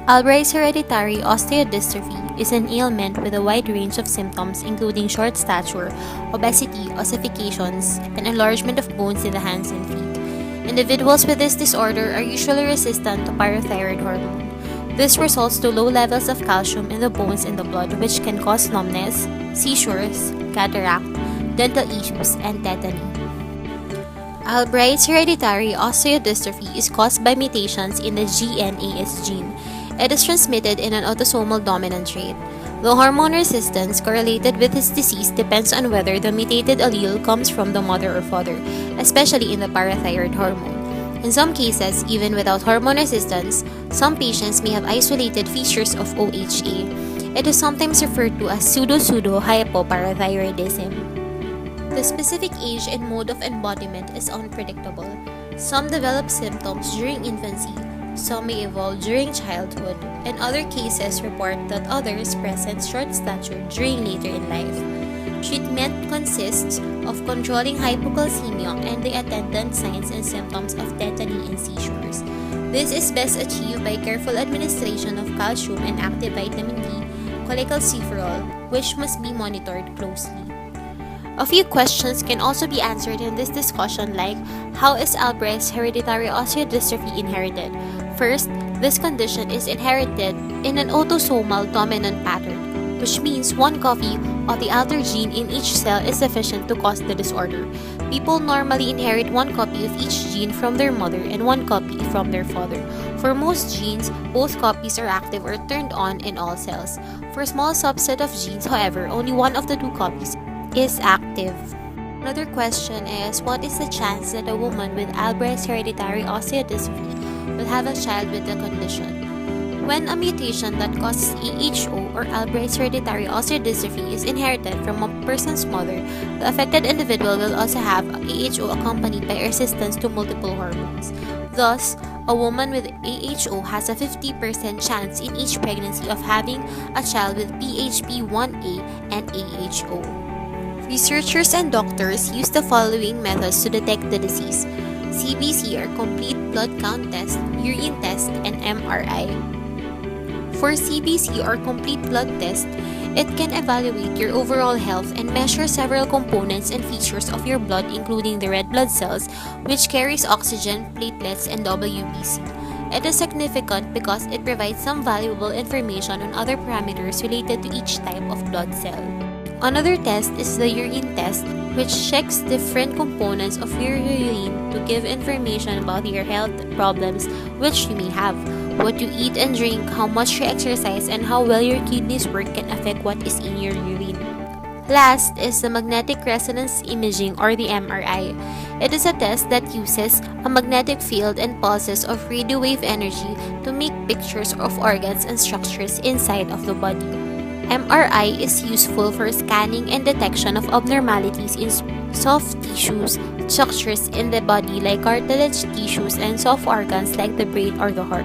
Albright's hereditary osteodystrophy is an ailment with a wide range of symptoms including short stature, obesity, ossifications, and enlargement of bones in the hands and feet. Individuals with this disorder are usually resistant to parathyroid hormone. This results to low levels of calcium in the bones and the blood, which can cause numbness, seizures, cataract, dental issues, and tetany. Albright's hereditary osteodystrophy is caused by mutations in the GNAS gene. It is transmitted in an autosomal dominant trait. The hormone resistance correlated with this disease depends on whether the mutated allele comes from the mother or father, especially in the parathyroid hormone. In some cases, even without hormone resistance, some patients may have isolated features of OHA. It is sometimes referred to as pseudo-hypoparathyroidism. The specific age and mode of embodiment is unpredictable. Some develop symptoms during infancy, some may evolve during childhood, and other cases report that others present short stature during later in life. Treatment consists of controlling hypocalcemia and the attendant signs and symptoms of tetany and seizures. This is best achieved by careful administration of calcium and active vitamin D, cholecalciferol, which must be monitored closely. A few questions can also be answered in this discussion, like how is Albright's hereditary osteodystrophy inherited? First, this condition is inherited in an autosomal dominant pattern, which means one copy of the altered gene in each cell is sufficient to cause the disorder. People normally inherit one copy of each gene from their mother and one copy from their father. For most genes, both copies are active or turned on in all cells. For a small subset of genes, however, only one of the two copies is active. Another question is, what is the chance that a woman with Albright's hereditary osteodystrophy will have a child with the condition? When a mutation that causes AHO or Albright's hereditary osteodystrophy is inherited from a person's mother, the affected individual will also have AHO accompanied by resistance to multiple hormones. Thus, a woman with AHO has a 50% chance in each pregnancy of having a child with PHP1A and AHO. Researchers and doctors use the following methods to detect the disease: CBC or complete blood count test, urine test, and MRI. For CBC or complete blood test, it can evaluate your overall health and measure several components and features of your blood, including the red blood cells, which carries oxygen, platelets, and WBC. It is significant because it provides some valuable information on other parameters related to each type of blood cell. Another test is the urine test, which checks different components of your urine to give information about your health problems which you may have. What you eat and drink, how much you exercise, and how well your kidneys work can affect what is in your urine. Last is the magnetic resonance imaging or the MRI. It is a test that uses a magnetic field and pulses of radio wave energy to make pictures of organs and structures inside of the body. MRI is useful for scanning and detection of abnormalities in soft tissues, structures in the body like cartilage tissues, and soft organs like the brain or the heart.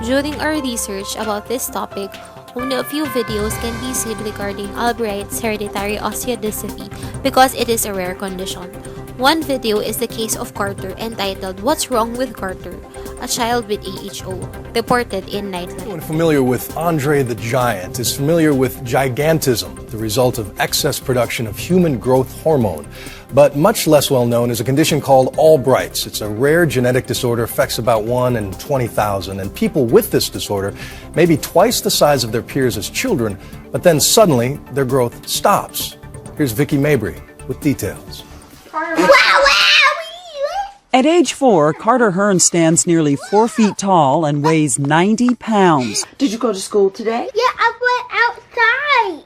During our research about this topic, only a few videos can be seen regarding Albright's hereditary osteodystrophy because it is a rare condition. One video is the case of Carter entitled "What's Wrong with Carter?", a child with AHO, reported in Nightlife. Anyone familiar with Andre the Giant is familiar with gigantism, the result of excess production of human growth hormone. But much less well known is a condition called Albright's. It's a rare genetic disorder, affects about 1 in 20,000, and people with this disorder may be twice the size of their peers as children, but then suddenly their growth stops. Here's Vicki Mabry with details. At age 4, Carter Hearn stands nearly 4 feet tall and weighs 90 pounds. Did you go to school today? Yeah, I went outside.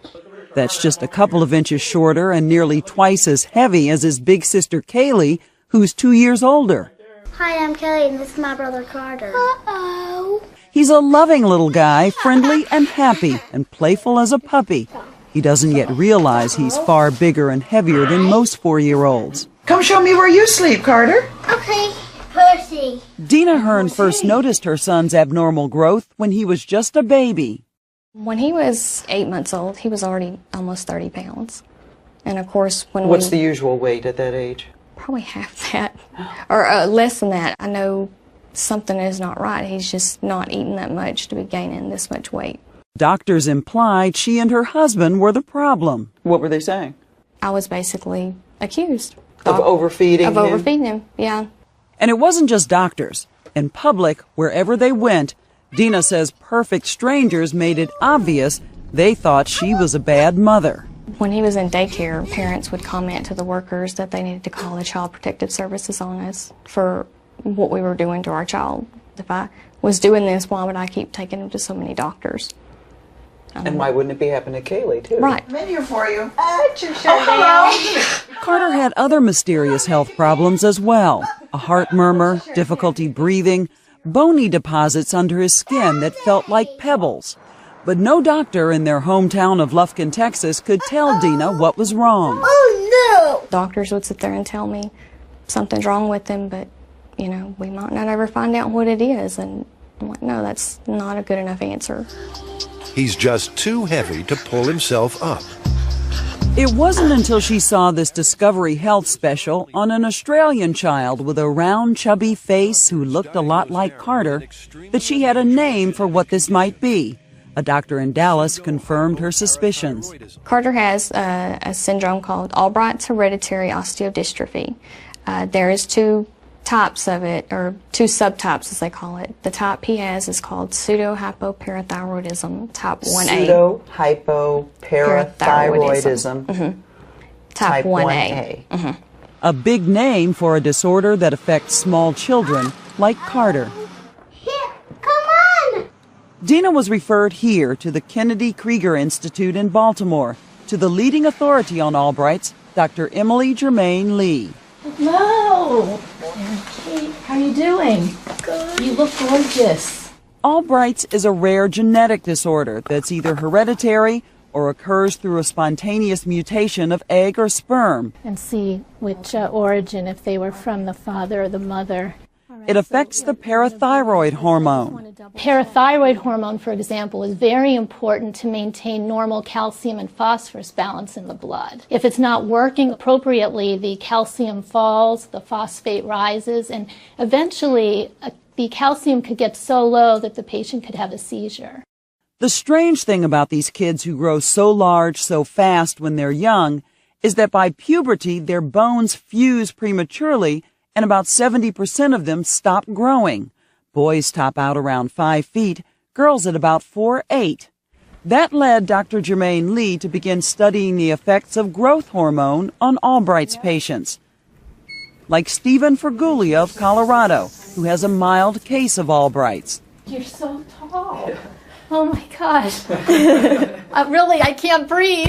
That's just a couple of inches shorter and nearly twice as heavy as his big sister Kaylee, who's 2 years older. Hi, I'm Kelly, and this is my brother Carter. Uh-oh. He's a loving little guy, friendly and happy, and playful as a puppy. He doesn't yet realize he's far bigger and heavier than most 4-year-olds. Come show me where you sleep, Carter. Okay, Percy. Dina Hearn first noticed her son's abnormal growth when he was just a baby. When he was 8 months old, he was already almost 30 pounds. And of course, when What's the usual weight at that age? Probably half that, or less than that. I know something is not right. He's just not eating that much to be gaining this much weight. Doctors implied she and her husband were the problem. What were they saying? I was basically accused. Of overfeeding Of overfeeding him, yeah. And it wasn't just doctors. In public, wherever they went, Dina says perfect strangers made it obvious they thought she was a bad mother. When he was in daycare, parents would comment to the workers that they needed to call the Child Protective Services on us for what we were doing to our child. If I was doing this, why would I keep taking him to so many doctors? And why wouldn't it be happening to Kaylee, too? Right. I'm in here for you. Hello. Carter had other mysterious health problems as well. A heart murmur, difficulty breathing, bony deposits under his skin that felt like pebbles. But no doctor in their hometown of Lufkin, Texas could tell Dina what was wrong. Oh no! Doctors would sit there and tell me something's wrong with him, but, you know, we might not ever find out what it is. And I'm like, no, that's not a good enough answer. He's just too heavy to pull himself up. It wasn't until she saw this Discovery Health special on an Australian child with a round, chubby face who looked a lot like Carter that she had a name for what this might be. A doctor in Dallas confirmed her suspicions. Carter has a syndrome called Albright's Hereditary Osteodistrophy. There is two types of it, or two subtypes as they call it. The type he has is called pseudo-hypoparathyroidism, type 1A. Pseudo-hypoparathyroidism. Type 1A. A big name for a disorder that affects small children like Carter. Here, come on! Dina was referred here to the Kennedy Krieger Institute in Baltimore, to the leading authority on Albrights, Dr. Emily Germain Lee. Hello. Kate, how are you doing? Good. You look gorgeous. Albright's is a rare genetic disorder that's either hereditary or occurs through a spontaneous mutation of egg or sperm. And see which origin, if they were from the father or the mother. It affects the parathyroid hormone. Parathyroid hormone, for example, is very important to maintain normal calcium and phosphorus balance in the blood. If it's not working appropriately, the calcium falls, the phosphate rises, and eventually the calcium could get so low that the patient could have a seizure. The strange thing about these kids who grow so large so fast when they're young is that by puberty their bones fuse prematurely and about 70% of them stop growing. Boys top out around 5 feet, girls at about 4'8". That led Dr. Germain Lee to begin studying the effects of growth hormone on Albright's patients. Like Stephen Fergulia of Colorado, who has a mild case of Albright's. You're so tall. Oh my gosh. I can't breathe.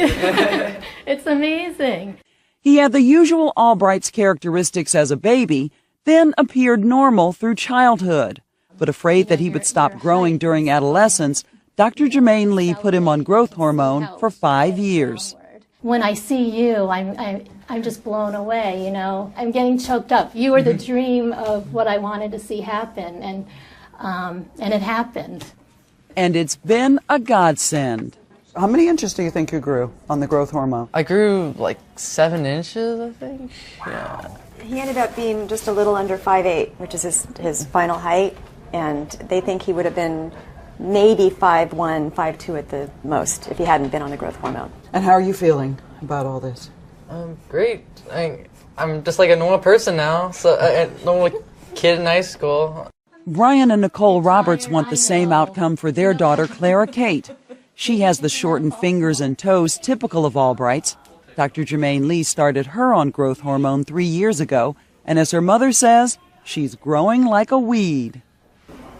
It's amazing. He had the usual Albright's characteristics as a baby, then appeared normal through childhood. But afraid that he would stop growing during adolescence, Dr. Germain Lee put him on growth hormone for 5 years. When I see you, I'm just blown away, you know. I'm getting choked up. You were the dream of what I wanted to see happen, and it happened. And it's been a godsend. How many inches do you think you grew on the growth hormone? I grew like 7 inches, I think. Yeah. He ended up being just a little under 5'8", which is his final height, and they think he would have been maybe 5'1", 5'2" at the most if he hadn't been on the growth hormone. And how are you feeling about all this? Great. I'm just like a normal person now, so a normal kid in high school. Brian and Nicole Roberts want the same outcome for their daughter, Clara Kate. She has the shortened fingers and toes typical of Albright's. Dr. Germain Lee started her on growth hormone 3 years ago, and as her mother says, she's growing like a weed.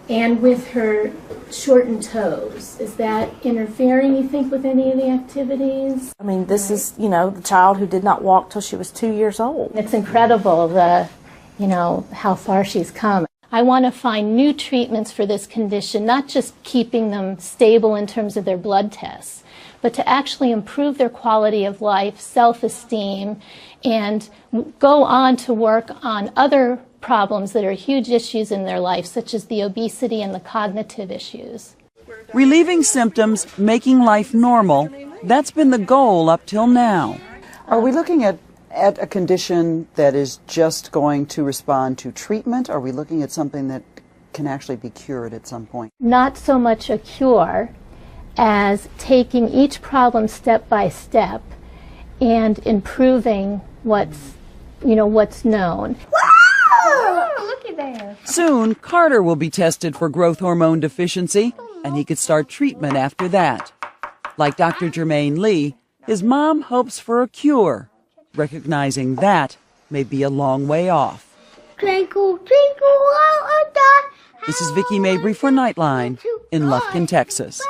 And with her shortened toes, is that interfering, you think, with any of the activities? I mean, this is, the child who did not walk till she was 2 years old. It's incredible, how far she's come. I want to find new treatments for this condition, not just keeping them stable in terms of their blood tests, but to actually improve their quality of life, self-esteem, and go on to work on other problems that are huge issues in their life, such as the obesity and the cognitive issues. Relieving symptoms, making life normal, that's been the goal up till now. Are we looking at a condition that is just going to respond to treatment? Are we looking at something that can actually be cured at some point? Not so much a cure as taking each problem step by step and improving what's known. Looky there. Soon, Carter will be tested for growth hormone deficiency, and he could start treatment after that. Like Dr. Jermaine Lee, his mom hopes for a cure, recognizing that may be a long way off. Twinkle, twinkle, little star. This is Vicki Mabry for Nightline in Lufkin, Texas.